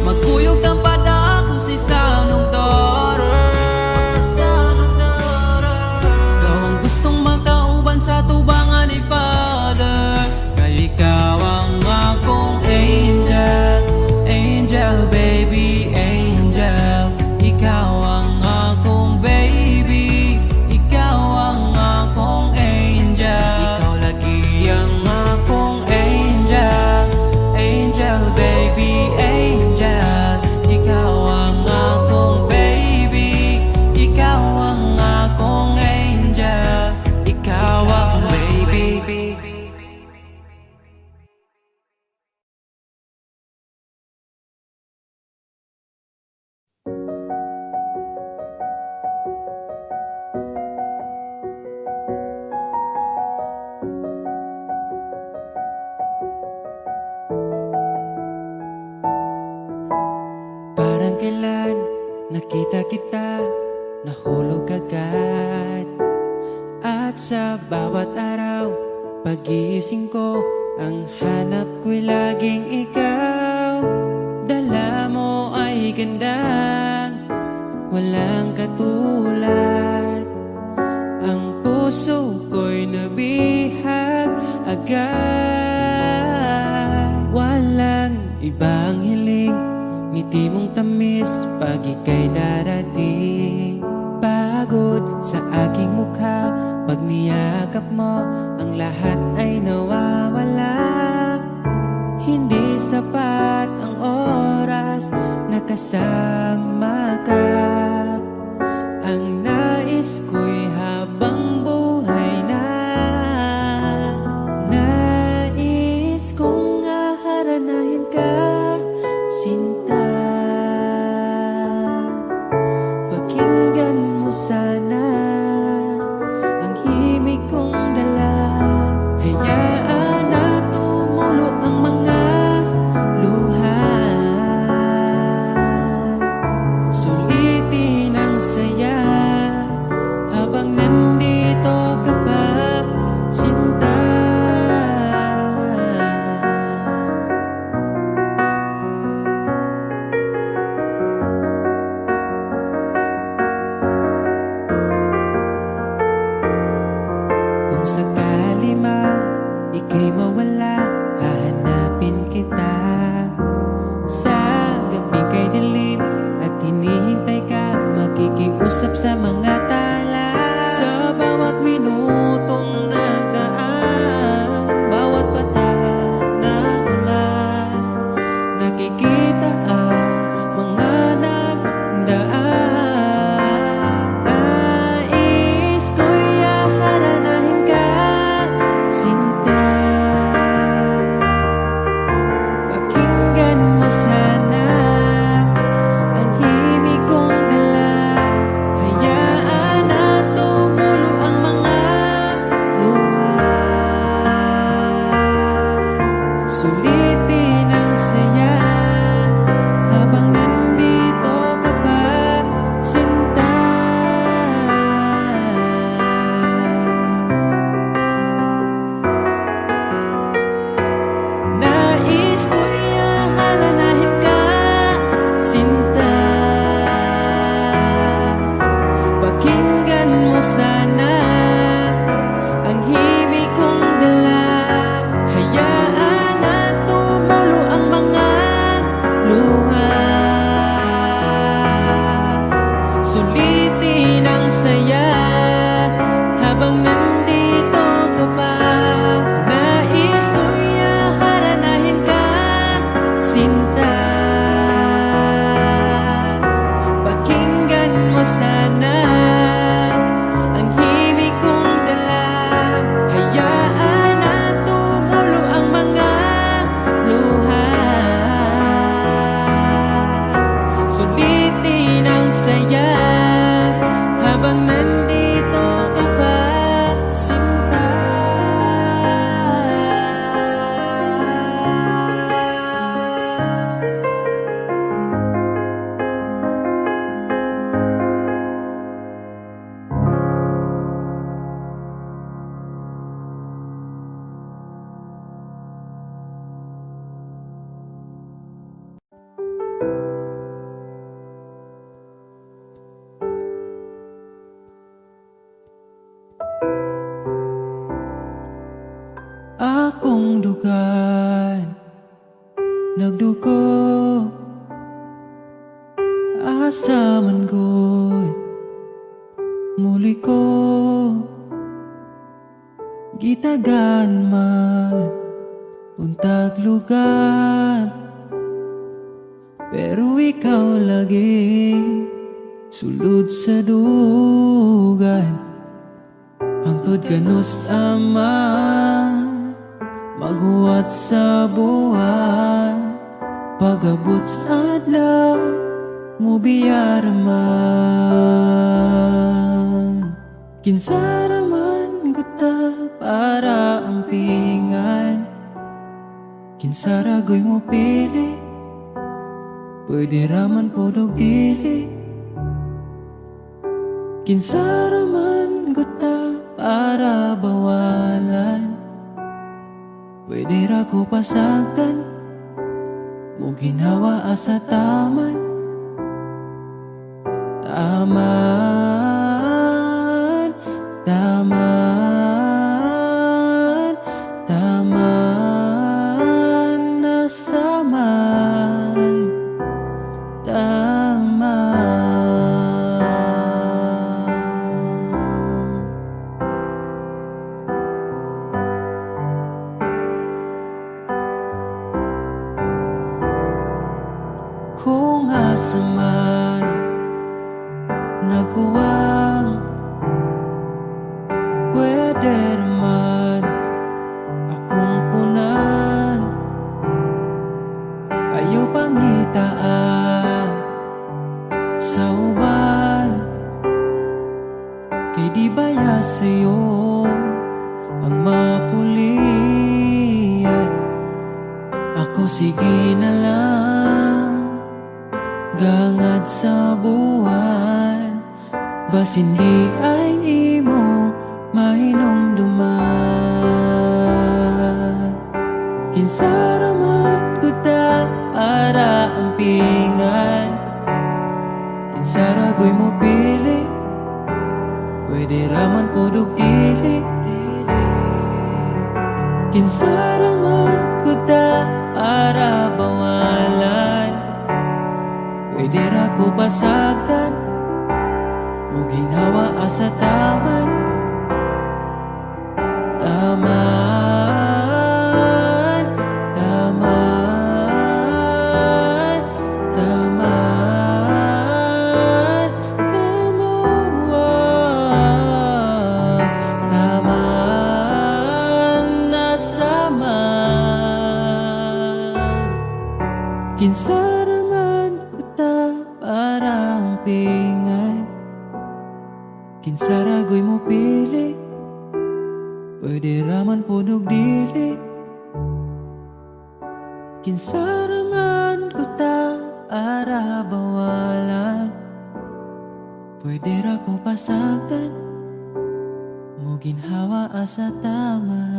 Magkuyog ang padakong si sanong daughter, ikaw ang gustong makauban sa tubangan ni Father. Kay ikaw ang akong angel, angel baby, angel. Ikaw ang akong baby, ikaw ang akong angel. Ikaw lagi ang akong angel, angel baby, angel. Ikaw ang akong baby, ikaw ang akong angel, ikaw akong baby. Parang kailan nakita kita, nahulog agad. At sa bawat araw, pagising ko, ang hanap ko'y laging ikaw. Dala mo ay gandang walang katulad, ang puso ko'y nabihag agad. Walang ibang hiling, ngiti mong tamis pag ika'y darating. Pagod sa aking mukha, pag niyakap mo, ang lahat ay nawawala. Hindi sapat ang oras na kasama ka. Ang nais ko'y habang buhay na, nais kong aharanahin ka, sinta. Pakinggan mo sana ang himig ko ika'y mawala, hahanapin kita. Sa gabing kay dilim at hinihintay ka, makikiusap sa mga tala. Sa bawat minutong nagdaan, bawat patak ng ulan, nakikita ang mga nagdaan. Nais ko'y haranahin ka, sinta. Pakinggan mo sana ang himig kong dala. Hayaan na tumulo ang mga luha. Sulitin ang saya habang nandito ka pa, sinta. Nais ko'y haranahin ka, sinta. Pakinggan mo sana ang himig kong dala. Hayaan na tumulo ang mga luha. Sulitin ang saya habang nandito ka pa. Nais ko'y haranahin ka, sinta. Pakinggan mo sana ang himig kong dala. Hayaan na tumulo ang mga luha. Sulitin ang saya habang nandito ka pa, sinta. Akong dugan nagdugo, asa man ko'y muli ko gitagan man untag lugar. Pero ikaw lagi sulod sa dugan, hangtod ganus ama maghuwat sa buwan. Pagabot sa adlaw mo biyaraman, kinsaraman guta para ampingan. Kinsaragoy mo pili, pwede raman po dogili. Kinsaraman guta para bawalan, pwede ra ko pasagdan mo ginawa asa taman. Taman, taman, taman na saman, taman. Kung asa man nagkuwang, pwede naman akong punan. Ayaw pangitaan sa uban, kay di baya sa'yo ang mapulian. Ako sige na lang gangad sa buwan, bas hindi ay imo mahinumduman. Kinsaraman kuta para ampingan, kinsaragoy mo pili, pwede raman po dugili. Kinsa raman ko ta para bawalan. Pwede ra ko basagdan o ginawa asa taman. Taman, taman, taman, taman, taman, nasama. Kinsa raman ko ta para umpingan. Kinsa ragoy mo pili, pwede raman podog dili. Kinsa raman ko ta para bawalan. Pwede ra ko pasagdan mo ginhawa asa taman.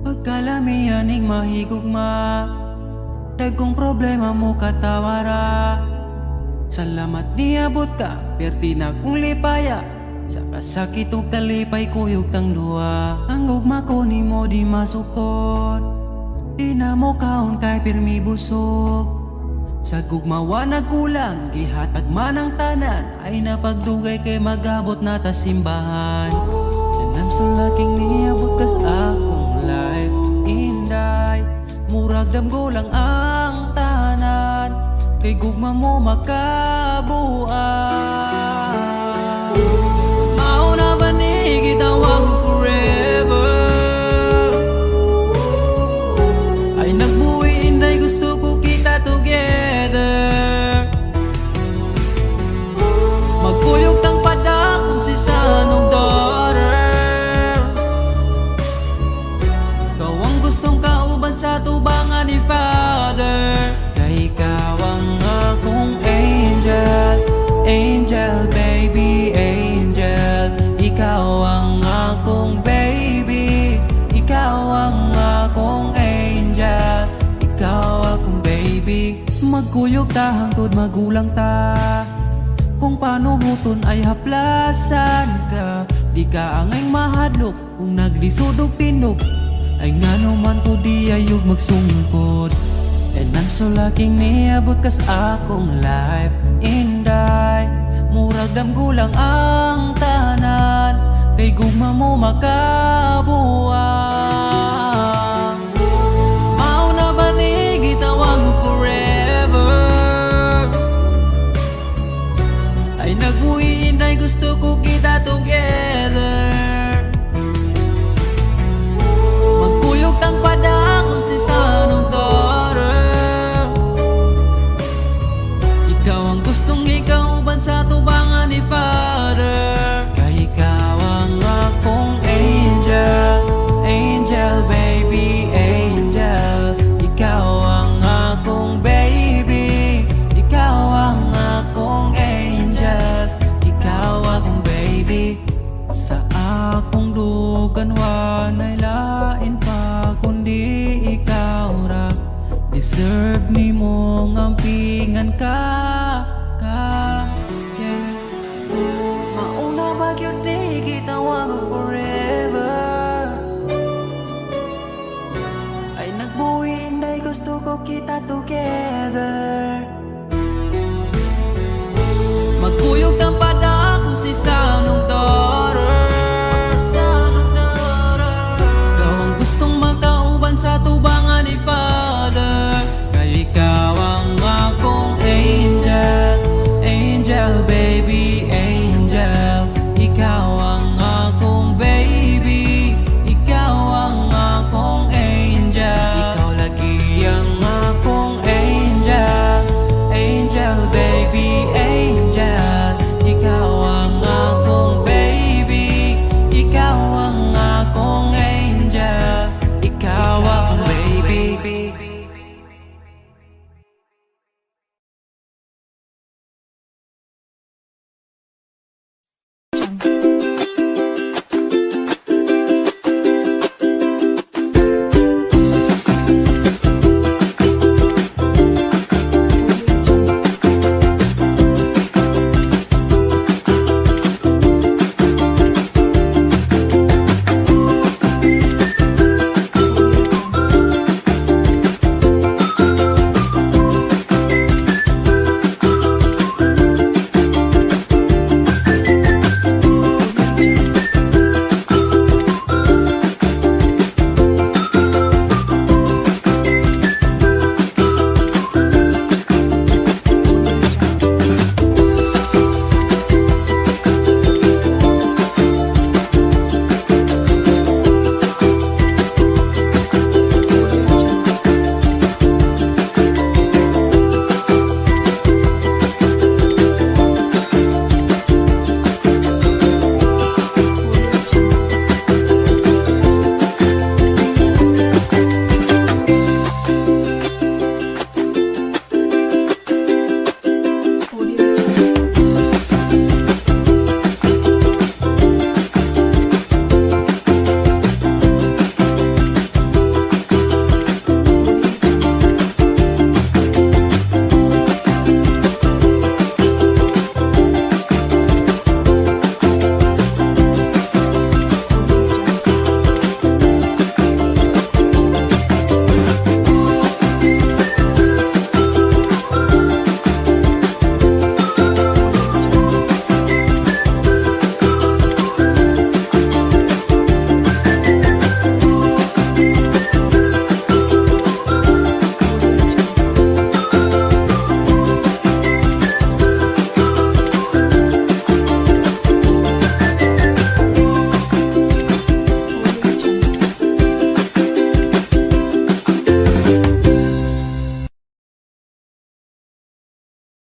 Pagkalamihan ning mahigugma, dagkong problema mo katawara. Salamat niabot ka, perti na kong lipaya. Sa kasakit o kalipay kuyog tang duwa. Ang gugma ko ni mo di masukot, di na mo kaon kay pirmi busog. Sa gugmawa nagkulang, gihatag man ang tanan. Ay napagdugay kay magabot na ta simbahan. Alam sa laking niabot ka sa akong life, inday. Murag damgo lang ang tahanan, kay gugma mo makabuan. Mauna ba ni gitawag forever? Ay nagbuhi inday, gusto ko kita together. Magkuyog tang padakong si sanong daughter. Kawang gustong kauban sa tubangan ni Father. Kay ikaw ang akong angel, angel baby, angel. Ikaw ang akong baby, ikaw ang akong angel, ikaw akong baby. Magkuyog ta hangtod magulang ta, kung paano huton ay haplasan ka. Di ka angay mahadlok kung naglisod og tinog, ay ngano man po di ayog magsungkod. And I'm so lucky niabot ka sa akong life, inday. Murag damgo lang ang tahanan, kay gugma mo makabuan.